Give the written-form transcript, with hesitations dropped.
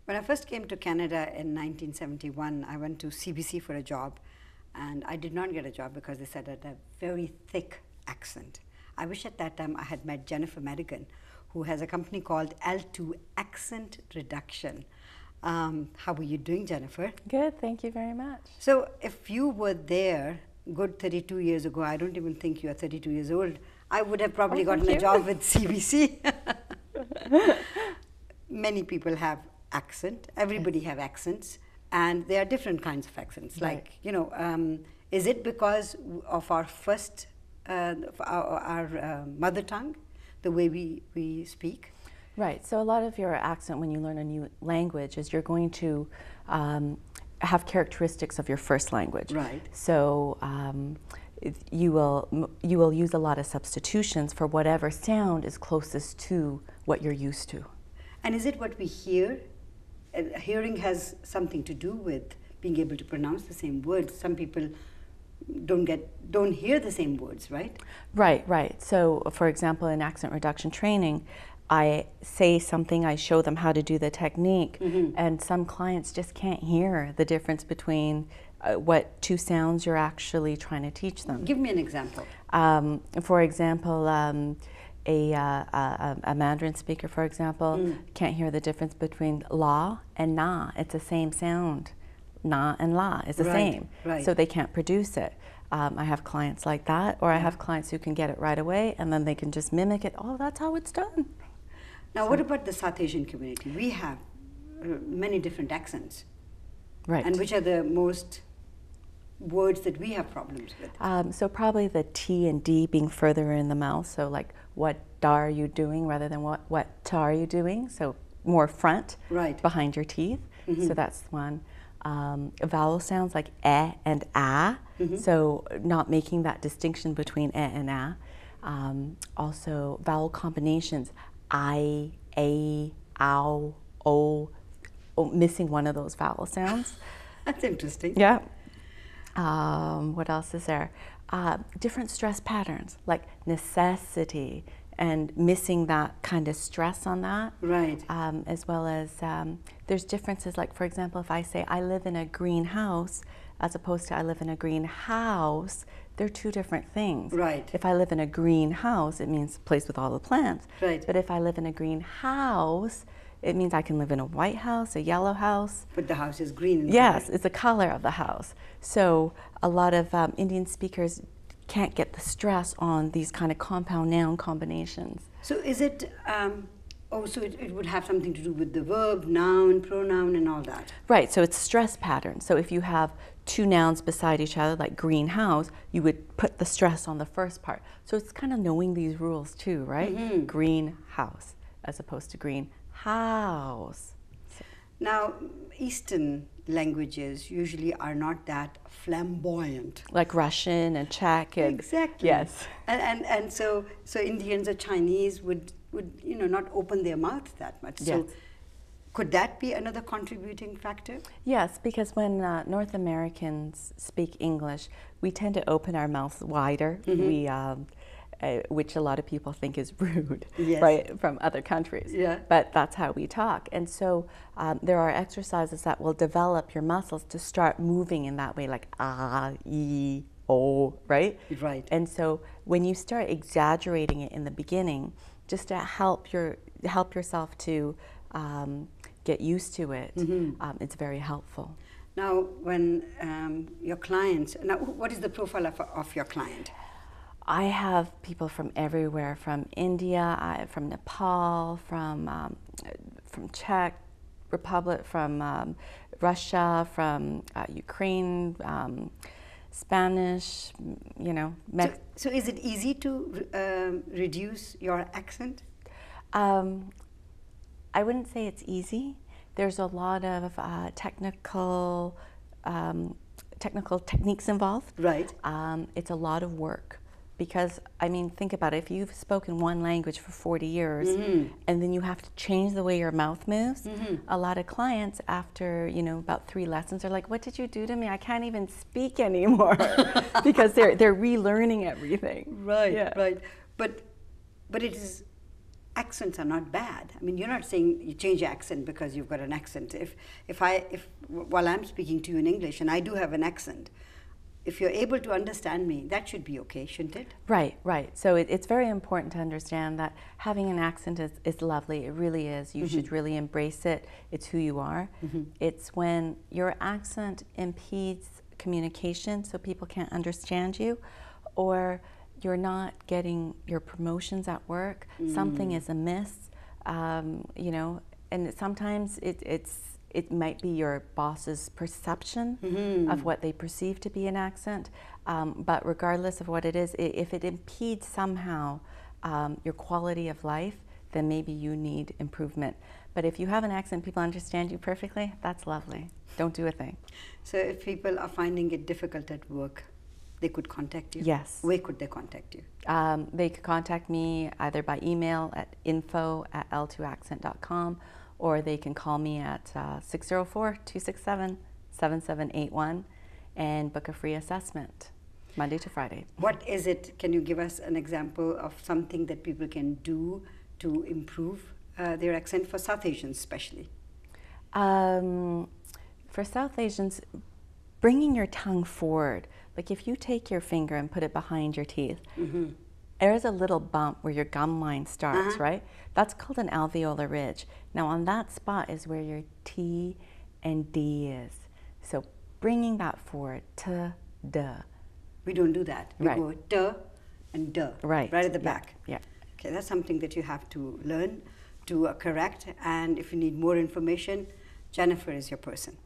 When I first came to Canada in 1971, I went to CBC for a job, and I did not get a job because they said I had a very thick accent. I wish at that time I had met Jennifer Madigan, who has a company called L2 Accent Reduction. How are you doing, Jennifer? Good, thank you very much. So if you were there good 32 years ago, I don't even think you are 32 years old, I would have probably gotten a job with CBC. Many people have accent, everybody have accents, and there are different kinds of accents. Right. Like, you know, is it because of our first, our mother tongue, the way we speak? Right, so a lot of your accent when you learn a new language is you're going to have characteristics of your first language. Right. So you will use a lot of substitutions for whatever sound is closest to what you're used to. And is it what we hear? Hearing has something to do with being able to pronounce the same words. Some people don't hear the same words, right? Right, right. So for example, in accent reduction training, I say something, I show them how to do the technique, and some clients just can't hear the difference between what two sounds you're actually trying to teach them. Give me an example. For example, a Mandarin speaker, for example, can't hear the difference between la and na. It's the same sound. Na and la is the same. Right. So they can't produce it. I have clients like that, or I have clients who can get it right away, and then they can just mimic it. Oh, that's how it's done. Now, what about the South Asian community? We have many different accents. Right. And which are the most words that we have problems with? So probably the T and D being further in the mouth. So like, what are you doing rather than what are you doing? So more front, behind your teeth. So that's one. Vowel sounds like eh and ah. So not making that distinction between eh and ah. Also vowel combinations. I, a, ow, o, missing one of those vowel sounds. That's interesting. Yeah. What else is there? Different stress patterns, like necessity, and missing that kind of stress on that. Right. As well as there's differences, like for example, if I say I live in a greenhouse, as opposed to I live in a greenhouse, they're two different things. Right. If I live in a greenhouse, it means a place with all the plants. Right. But if I live in a greenhouse, it means I can live in a white house, a yellow house. But the house is green. Yes, it's the color of the house. So a lot of Indian speakers can't get the stress on these kind of compound noun combinations. So is it, so it would have something to do with the verb, noun, pronoun, and all that? Right, so it's stress pattern. So if you have two nouns beside each other, like greenhouse, you would put the stress on the first part. So it's kind of knowing these rules too, right? Greenhouse as opposed to greenhouse. Now, Eastern languages usually are not that flamboyant. Like Russian and Czech. And exactly. Yes. And so Indians or Chinese would not open their mouth that much. Yes. So could that be another contributing factor? Yes, because when North Americans speak English, we tend to open our mouths wider. We which a lot of people think is rude, right, from other countries. Yeah. But that's how we talk. And so there are exercises that will develop your muscles to start moving in that way, like ah, e, o, right? Right. And so when you start exaggerating it in the beginning, just to help yourself to get used to it, it's very helpful. Now, when your clients, what is the profile of your client? I have people from everywhere, from India, from Nepal, from Czech Republic, from Russia, from Ukraine, Spanish, So is it easy to reduce your accent? I wouldn't say it's easy. There's a lot of technical techniques involved. Right. It's a lot of work. Because, I mean, think about it. If you've spoken one language for 40 years and then you have to change the way your mouth moves, a lot of clients after, about 3 lessons are like, what did you do to me? I can't even speak anymore. Because they're relearning everything. Right, yeah. right. But it is accents are not bad. I mean, you're not saying you change your accent because you've got an accent. If while I'm speaking to you in English and I do have an accent, if you're able to understand me, that should be okay, shouldn't it? Right, right. So it's very important to understand that having an accent is lovely. It really is. You should really embrace it. It's who you are. It's when your accent impedes communication so people can't understand you, or you're not getting your promotions at work, something is amiss, you know, and sometimes it might be your boss's perception of what they perceive to be an accent, but regardless of what it is, if it impedes somehow your quality of life, then maybe you need improvement. But if you have an accent, people understand you perfectly, that's lovely. Don't do a thing. So if people are finding it difficult at work, they could contact you? Yes. Where could they contact you? They could contact me either by email at info@l2accent.com, or they can call me at 604-267-7781 and book a free assessment, Monday to Friday. What is it? Can you give us an example of something that people can do to improve their accent, for South Asians especially? For South Asians, bringing your tongue forward. Like if you take your finger and put it behind your teeth, there's a little bump where your gum line starts, right? That's called an alveolar ridge. Now on that spot is where your T and D is. So bringing that forward, T, D. We don't do that. We go T and D, right at the back. Yeah. Okay, that's something that you have to learn to correct. And if you need more information, Jennifer is your person.